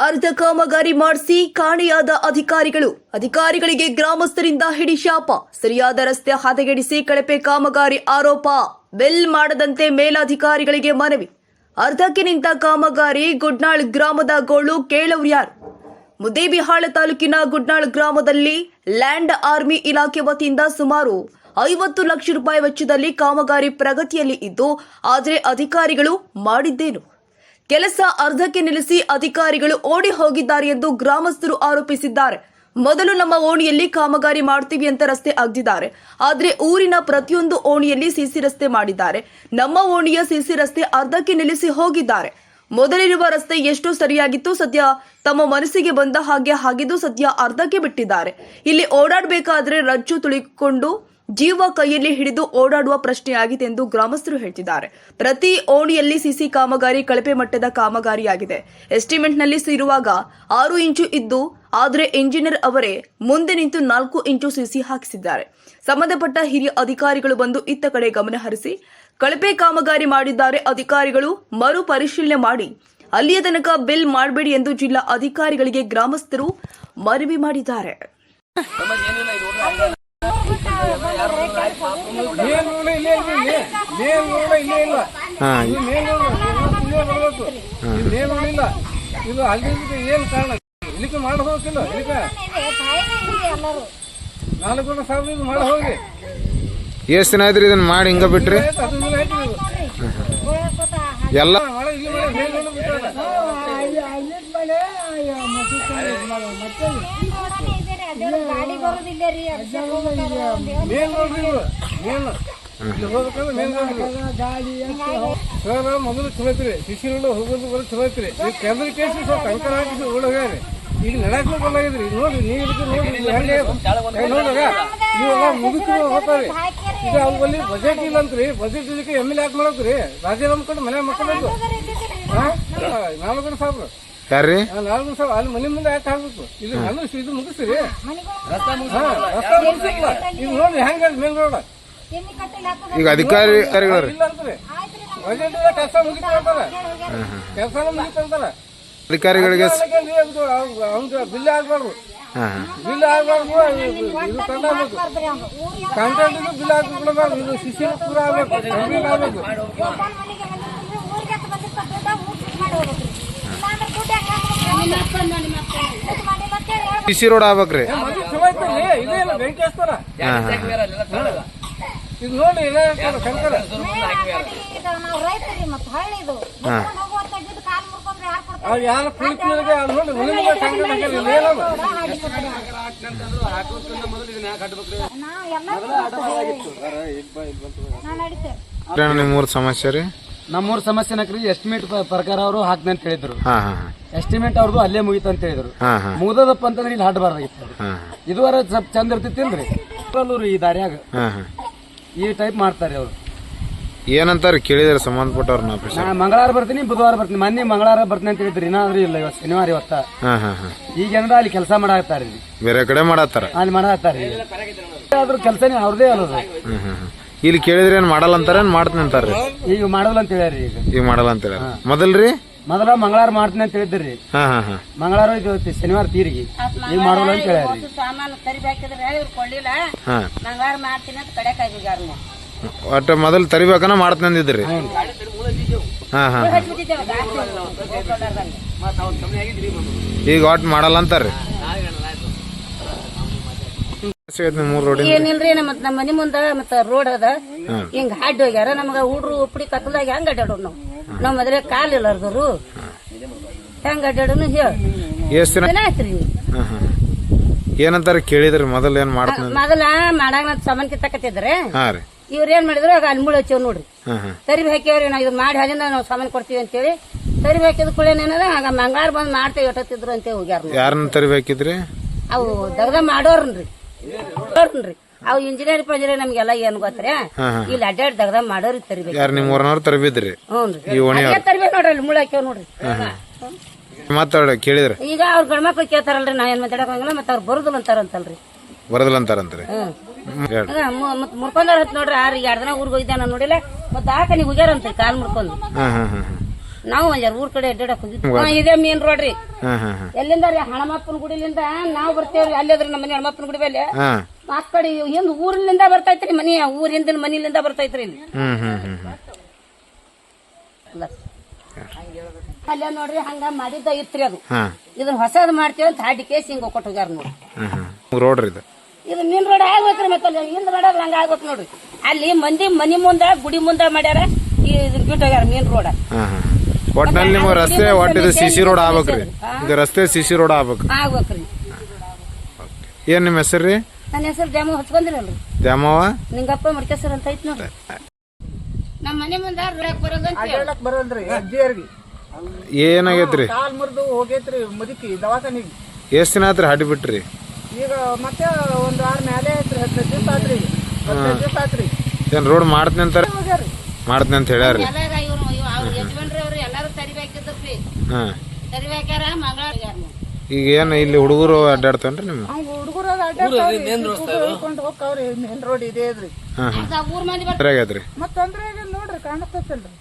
ಅರ್ಧ ಕಾಮಗಾರಿ ಮಾಡಿಸಿ ಕಾಣೆಯಾದ ಅಧಿಕಾರಿಗಳಿಗೆ ಗ್ರಾಮಸ್ಥರಿಂದ ಹಿಡಿಶಾಪ. ಸರಿಯಾದ ರಸ್ತೆ ಹದಗೆಡಿಸಿ ಕಳಪೆ ಕಾಮಗಾರಿ ಆರೋಪ. ಬಿಲ್ ಮಾಡದಂತೆ ಮೇಲಧಿಕಾರಿಗಳಿಗೆ ಮನವಿ. ಅರ್ಧಕ್ಕೆ ನಿಂತ ಕಾಮಗಾರಿ ಗುಡ್ನಾಳ್ ಗ್ರಾಮದ ಗೋಳು ಕೇಳವ್ರು ಯಾರು? ಮುದ್ದೇಬಿಹಾಳ ತಾಲೂಕಿನ ಗುಡ್ನಾಳ್ ಗ್ರಾಮದಲ್ಲಿ ಲ್ಯಾಂಡ್ ಆರ್ಮಿ ಇಲಾಖೆ ವತಿಯಿಂದ ಸುಮಾರು 50 ಲಕ್ಷ ರೂಪಾಯಿ ವೆಚ್ಚದಲ್ಲಿ ಕಾಮಗಾರಿ ಪ್ರಗತಿಯಲ್ಲಿ ಇದ್ದು, ಆದರೆ ಅಧಿಕಾರಿಗಳು ಮಾಡಿದ್ದೇನು? ಕೆಲಸ ಅರ್ಧಕ್ಕೆ ನಿಲ್ಲಿಸಿ ಅಧಿಕಾರಿಗಳು ಓಡಿ ಹೋಗಿದ್ದಾರೆ ಎಂದು ಗ್ರಾಮಸ್ಥರು ಆರೋಪಿಸಿದ್ದಾರೆ. ಮೊದಲು ನಮ್ಮ ಓಣಿಯಲ್ಲಿ ಕಾಮಗಾರಿ ಮಾಡ್ತೀವಿ ಅಂತ ರಸ್ತೆ ಅಗ್ದಿದ್ದಾರೆ, ಆದರೆ ಊರಿನ ಪ್ರತಿಯೊಂದು ಓಣಿಯಲ್ಲಿ ಸಿಸಿ ರಸ್ತೆ ಮಾಡಿದ್ದಾರೆ. ನಮ್ಮ ಓಣಿಯ ಸಿಸಿ ರಸ್ತೆ ಅರ್ಧಕ್ಕೆ ನಿಲ್ಲಿಸಿ ಹೋಗಿದ್ದಾರೆ. ಮೊದಲಿರುವ ರಸ್ತೆ ಎಷ್ಟು ಸರಿಯಾಗಿತ್ತು, ಸದ್ಯ ತಮ್ಮ ಮನಸ್ಸಿಗೆ ಬಂದ ಹಾಗೆ ಆಗಿದ್ದು ಸದ್ಯ ಅರ್ಧಕ್ಕೆ ಬಿಟ್ಟಿದ್ದಾರೆ. ಇಲ್ಲಿ ಓಡಾಡಬೇಕಾದ್ರೆ ರಜ್ಜು ತುಳಿಕೊಂಡು ಜೀವ ಕೈಯಲ್ಲಿ ಹಿಡಿದು ಓಡಾಡುವ ಪ್ರಶ್ನೆಯಾಗಿದೆ ಎಂದು ಗ್ರಾಮಸ್ಥರು ಹೇಳ್ತಿದ್ದಾರೆ. ಪ್ರತಿ ಓಣಿಯಲ್ಲಿ ಸಿಸಿ ಕಾಮಗಾರಿ ಕಳಪೆ ಮಟ್ಟದ ಕಾಮಗಾರಿಯಾಗಿದೆ. ಎಸ್ಟಿಮೇಟ್ನಲ್ಲಿ ಇರುವಾಗ 6 ಇಂಚು ಇದ್ದು, ಆದರೆ ಇಂಜಿನಿಯರ್ ಅವರೇ ಮುಂದೆ ನಿಂತು 4 ಇಂಚು ಸಿಸಿ ಹಾಕಿಸಿದ್ದಾರೆ. ಸಂಬಂಧಪಟ್ಟ ಹಿರಿಯ ಅಧಿಕಾರಿಗಳು ಬಂದು ಇತ್ತ ಕಡೆ ಗಮನ ಹರಿಸಿ ಕಳಪೆ ಕಾಮಗಾರಿ ಮಾಡಿದ್ದಾರೆ. ಅಧಿಕಾರಿಗಳು ಮರು ಪರಿಶೀಲನೆ ಮಾಡಿ ಅಲ್ಲಿಯ ತನಕ ಬಿಲ್ ಮಾಡಬೇಡಿ ಎಂದು ಜಿಲ್ಲಾ ಅಧಿಕಾರಿಗಳಿಗೆ ಗ್ರಾಮಸ್ಥರು ಮನವಿ ಮಾಡಿದ್ದಾರೆ. ಇದು ಅಲ್ಲಿ ಏನ್ ಕಾರಣ ಇಲ್ಲಿಗೆ ಮಾಡಿ ಹೋಗಿಲ್ಲ, ಇಲ್ಲಿಗೆ 4 ಸಾವಿರ ಮಾಡಿ ಹೋಗಿ ಎಷ್ಟು ದಿನ ಆಯ್ತು ಇದನ್ನ ಮಾಡಿ ಹಿಂಗ ಬಿಟ್ರಿ? ಎಲ್ಲ ಮೊದಲು ಚಲೋ ಐತ್ರಿ, ಶಿಶಿ ರೋಡ್ ಹೋಗೋದು ಚಲೋ ಐತ್ರಿ. ಕೆಂದ್ರ ಕೇಸಿ ಸ್ವಲ್ಪ ಕಂಕರ ಹಾಕಿ ಓಡೋಗ್ಯಾರಿ. ಈಗ ನಡಕ್ ಬಂದಾಗಿದ್ರಿ. ನೋಡಿ ನೀವ್ ನೋಡ್ರಾಗ ಇವೆಲ್ಲ ಮುಗಿತು ಹೋಗ್ತಾವ್ರಿ. ಈಗ ಅಲ್ಲಿ ಬಜೆಟ್ ಇಲ್ಲ ಅಂತ್ರಿ. ಬಜೆಟ್ ಇದಕ್ಕೆ MLA ಯಾಕೆ ಮಾಡಕ್ರಿ? ರಾಜೀನಾಮೆ ಕೊಟ್ಟು ಮನೆ ಮಕ್ಕಳು 4 ಸಾವಿರ ಯಾರ್ರಿ? 4 ಸಾವಿರ ಅಲ್ಲಿ ಮನೆ ಮುಂದೆ ಯಾಕೆ ಹಾಕ್ಬೇಕು? ಇದು ನಾನು ಇದು ಮುಗಿಸ್ತೀರಿ, ರಸ್ತೆ ಮುಗಿಸಿಲ್ಲ. ಈಗ ನೋಡಿ ಹೆಂಗ ಮೇನ್ ರೋಡ್. ಈಗ ಅಧಿಕಾರಿಗಳು ಇಲ್ಲ ಅಂತ್ರಿ. ಬಜೆಟ್ ಕೆಲಸ ಮುಗಿತು ಅಂತಾರ, ಕೆಲಸನ ಮುಗಿತು ಅಂತಾರ. ಅಧಿಕಾರಿಗಳಿಗೆ ಅವ್ನ ಬಿಲ್ ಆಗ್ಬಾರ್ದು, ಬಿಲ್ ಆಗ್ಬಾರ್ದು. ಇದು ತಂದಾಗಬೇಕು, ಕಾಂಟ್ರಾಕ್ಟ್ ಬಿಲ್ ಹಾಕಿಬಿಡಬಾರ್ದು. ಇದು ಶಿಶಿ ಪೂರ ಆಗ್ಬೇಕು, ಕಂಪ್ಲೀಟ್ ಆಗ್ಬೇಕು. ಸಿಸಿ ರೋಡ್ ಆಗ್ಬೇಕ್ರಿ. ಮೊದಲು ಚಲೋ ಐತಲ್ಲಿ, ಇದೇನು ಬೆಂಕಿ ಹಚ್ತಾರ. ಇದು ನೋಡಿ ಶಂಕರ ಯಾರು ಕುಳಿತಿಗೆ ನೋಡಿ ಮನೆ ನಿಮ್ಮೂರ್ ಸಮಸ್ಯೆ ರೀ? ನಮ್ಮೂರ್ ಸಮಸ್ಯೆ ನಕ್ರಿ ಎಸ್ಟಿಮೇಟ್ ಪ್ರಕಾರ ಅವರು ಹಾಕ್ನ ಅಂತ ಹೇಳಿದ್ರು. ಎಸ್ಟಿಮೇಟ್ ಅವ್ರದ್ದು ಅಲ್ಲೇ ಮುಗಿತ ಅಂತ ಹೇಳಿದ್ರು. ಮುಗ್ದದಪ್ಪ ಅಂತಂದ್ರೆ ಇಲ್ಲಿ ಹಾಡಬಾರ್ದಾಗಿತ್ತು. ಇದುವರೆ ಸ್ವಲ್ಪ ಚಂದ ಇರ್ತಿತ್ತಿಲ್ರಿ ಈ ದಾರಿಯಾಗ ಈ ಟೈಪ್ ಮಾಡ್ತಾರೆ ಅವ್ರು. ಏನಂತಾರ ಕೇಳಿದಾರೆ ಸಂಬಂಧಪಟ್ಟವ್ರ? ನಾ ಮಂಗಳವಾರ ಬರ್ತೀನಿ, ಬುಧವಾರ ಬರ್ತೀನಿ. ಮೊನ್ನೆ ಮಂಗಳವಾರ ಬರ್ತೀನಿ ಅಂತ ಹೇಳಿದ್ರಿ, ಏನಾದ್ರೂ ಇಲ್ಲ. ಇವತ್ತು ಶನಿವಾರ ಇವತ್ತ. ಈಗ ಏನಾರ ಅಲ್ಲಿ ಕೆಲಸ ಮಾಡಾಕತ್ತಾರ, ಬೇರೆ ಕಡೆ ಮಾಡತ್ತಾರ, ಅಲ್ಲಿ ಮಾಡಾಕತ್ತಾರ. ಆದ್ರೂ ಕೆಲಸನೇ ಅವ್ರದೇ ಅಲ್ಲದು. ಇಲ್ಲಿ ಕೇಳಿದ್ರೆ ಏನ್ ಮಾಡಲ್ಲ ಅಂತಾರ, ಮಾಡ್ತೀನಿ ಅಂತಾರ್ರಿ? ಈಗ ಮಾಡಲ್ಲ ಅಂತ ಹೇಳ್ಯಾರಿ. ಈಗ ಮಾಡಲ್ಲ ಅಂತ ಹೇಳ. ಮೊದಲ್ರಿ ಮೊದಲ ಮಂಗಳವಾರ ಮಾಡ್ತೀನಿ ಅಂತ ಹೇಳಿದ್ರಿ. ಮಂಗಳವಾರ ಇದು ಶನಿವಾರ ತೀರಿಗೆ ಈಗ ಮಾಡಲ್ಲ ಅಂತ ಹೇಳ್ಯಾರಿ. ಒಟ್ಟ ಮೊದಲು ತರಿಬೇಕನ್ನ ಮಾಡ್ತೀನಿ ಅಂದಿದ್ರಿ. ಈಗ ಒಟ್ಟು ಮಾಡಲ್ಲ ಅಂತಾರ್ರಿ. ಏನಿಲ್ರಿ, ಮತ್ ನಮ್ಮ ಮನಿ ಮುಂದ ಮತ್ತ ರೋಡ್ ಅದ, ಹಿಂಗ ಹಾಡ್ ಹೋಗ್ಯಾರ. ನಮ್ಗ ಹುಡ್ರು ಉಪ್ಪಡಿ ಕತ್ತಲಾಗ ಹೆಂಗ್ ಅಡ್ಡಾಡೋರು ನಾವ್ ಮೊದಲೇ ಕಾಲ್ ಇಲ್ಲಾರ್ದವ್ರು ಹೆಂಗ್ ಅಡ್ಡಾಡೋನು ಹೇಳ. ಎಷ್ಟ್ ದಿನ ಆಯ್ತ್ರಿ? ಏನಂತಾರ ಕೇಳಿದ್ರಿ? ಮೊದಲ ಏನ್ ಮಾಡ್ತೀನಿ ಮೊದಲ ಮಾಡಾಗ ಸಾಮಾನ್ ಕಿತ್ತಾಕತ್ತಿದ್ರೆ ಇವ್ರ ಏನ್ ಮಾಡಿದ್ರು, ಆಗ ಅಲ್ಲಿ ಮುಳ್ಳು ಹಚ್ಚವ್ ನೋಡ್ರಿ, ತರಿಬಿ ಹಾಕ್ಯವ್ರಿ. ನಾವ್ ಇದು ಮಾಡಿ ಹಾದಿಂದ ನಾವ್ ಸಾಮಾನ್ ಕೊಡ್ತೀವಿ ಅಂತೇಳಿ ತರಿಬಿ ಹಾಕಿದ ಕೂಡ ಏನದ, ಆಗ ಮಂಗಳವಾರ ಬಂದ್ ಮಾಡ್ತೇವೆ ಎಟ್ಟತ್ತಿದ್ರು ಅಂತ ಹೋಗ್ಯಾರ. ಯಾರನ್ನ ತರಿಬಿ ಹಾಕಿದ್ರಿ? ಅವು ದಗದ ಮಾಡೋರ್ನ್ರಿ, ಅವ್ ಇಂಜಿನಿಯರ್ ಪಂಜಿನಿಯರ್ ನಮ್ಗೆಲ್ಲ ಏನ್ ಗೊತ್ತ್ರಿ, ಇಲ್ಲಿ ಅಡ್ಡಾಡ್ ದಗದ ಮಾಡೋರಿ ತರಿಬೇಕು. ಯಾರು ನಿಮ್ಮ ಊರನವ್ರು ತರಬಿದ್ರಿ? ತರ್ಬೇಕು ನೋಡ್ರಿ, ಅಲ್ಲಿ ಮುಳ್ಳು ಹಾಕ್ಯವ್ ನೋಡ್ರಿ. ಮಾತಾಡ ಕೇಳಿದ್ರ? ಈಗ ಅವ್ರ ಗಂಡ್ಮಕ್ಳು ಕೇಳ್ತಾರಲ್ರಿ, ನಾವ್ ಏನ್ ಮಾತಾಡಕ್ ಹೋಗಲ್ಲ. ಮತ್ತ ಅವ್ರು ಬರುದಿಲ್ಲ ಅಂತಾರಂತಲ್ರಿ. ಬರದಿಲ್ಲ ಅಂತಾರಂತ್ರಿ? ಮತ್ ಮುರ್ಕೊಂಡಾರ ನೋಡ್ರಿ. 2 ದಿನ ಊರಿಗೆ ಹೋಗಿದ್ದ ನಾನು ನೋಡಿಲ್ಲ. ಮತ್ತ ಆಕ ನೀವ್ ಹೋಗ್ಯಾರಂತ ಕಾಲ್ ಮುರ್ಕೊಂಡು ನಾವು ಒಂದ್ ಊರ್ ಕಡೆ ಅಡ್ಡಾಡಕ್ ಹೋಗಿದ್ವಿ ಇದೇ ಮೇನ್ ರೋಡ್ ರೀ ಎಲ್ಲಿಂದ ರೀ ಹಣಮಪ್ಪನ ಗುಡಿಲಿಂದ ನಾವ್ ಬರ್ತೇವ್ರಿ ಅಲ್ಲದ್ರಿ ನಮ್ಮ ಮನೆ ಹಣಮಪ್ಪನ ಗುಡಿ ಮೇಲೆ ಆ ಕಡೆ ಹಿಂದ್ ಊರಿನಿಂದ ಬರ್ತೈತ್ರಿ ಮನಿ ಊರಿಂದ ಮನಿಲಿಂದ ಬರ್ತೈತ್ರಿ ಇಲ್ಲಿ ಅಲ್ಲೇ ನೋಡ್ರಿ ಹಂಗ ಮಾಡಿದ್ದ ಇತ್ರಿ ಅದು ಇದನ್ನ ಹೊಸದ್ ಮಾಡ್ತೇವೆ ಅಂತ ಹಾಡಿ ಕೇಸ್ ಹಿಂಗ ಕೊಟ್ಟು ಹೋಗ್ಯಾರ ನೋಡ್ರಿ ರೋಡ್ ರೀ ಇದು ಮೇನ್ ರೋಡ್ ಆಗ್ಬೇಕ್ರಿ ಮತ್ತೆ ಹಿಂದ್ ರೋಡ್ ಹಂಗ ಆಗ್ಬೇಕು ನೋಡ್ರಿ ಅಲ್ಲಿ ಮಂದಿ ಮನಿ ಮುಂದ ಗುಡಿ ಮುಂದ ಮಾಡ್ಯಾರ ಇದನ್ನ ಬಿಟ್ಟು ಹೋಗ್ಯಾರ ಮೇನ್ ರೋಡ್ ಒಟ್ನಲ್ಲಿ ನಿಮ್ಮ ರಸ್ತೆ ಒಟ್ಟಿದ ಸಿಸಿ ರೋಡ್ ಆಗ್ಬೇಕ್ರಿ ಇದು ರಸ್ತೆ ಸಿಸಿ ರೋಡ್ ಆಗ್ಬೇಕು ಆಗ್ಬೇಕ್ರಿ ಏನ್ ನಿಮ್ಮ ಹೆಸರು ರೀ ನನ್ನ ಹೆಸರು ದ್ಯಾಮ ಹಚ್ಕೊಂಡಿರಲ್ರಿ ದ್ಯಾಮವ್ವ ನಿಂಗಪ್ಪ ಮಡ್ಕೇಶ್ವರ ಅಂತ ಐತ್ ನೋಡ್ರಿ ನಮ್ಮ ಮನೆ ಮುಂದ ರೋಡಕ್ ಬರೋದಂತ ಬರೋದ್ರಿ ಅಜ್ಜಿಯರ್ಗಿ ಏನಾಗೈತ್ರಿ ಕಾಲ್ ಮುರಿದು ಹೋಗೈತ್ರಿ ಮುದುಕಿ ದವಾಖಾನಿಗೆ ಎಷ್ಟ್ ದಿನ ಆತ್ರಿ ಹಾಡಿ ಬಿಟ್ರಿ ಈಗ ಮತ್ತೆ ಒಂದ್ ವಾರ ಮೇಲೆ ಐತ್ರಿ 15 ದಿವಸ ಆತ್ರಿ 15 ದಿವಸ ಆತ್ರಿ ಏನ್ ರೋಡ್ ಮಾಡ್ತೀನಿ ಅಂತಾರ ಮಾಡ್ತೀನಿ ಅಂತ ಹೇಳ್ಯಾರಿ ಎಲ್ಲಾರ ಇವ್ರು ಅವ್ರ ಯಜಮಾನ್ರಿ ಅವ್ರು ಎಲ್ಲಾರು ತರಿಬೇಕಿದ್ರಿ ತರಿಬೇಕಾರ ಮಂಗಳವಾರ ಈಗ ಏನ್ ಇಲ್ಲಿ ಹುಡುಗರು ಅಡ್ಡಾಡ್ತಾನ್ರಿ ನಿಮ್ ಹುಡುಗರು ಹೇಳ್ಕೊಂಡು ಹೋಗ್ತಾವ್ರಿ ಮೇನ್ ರೋಡ್ ಇದೆ ಇದ್ರಿ ಊರ್ ಮಂದಿ ಆಗೈತ್ರಿ ಮತ್ ತೊಂದ್ರೆ ನೋಡ್ರಿ ಕಾಣತ್ತಲ್ರಿ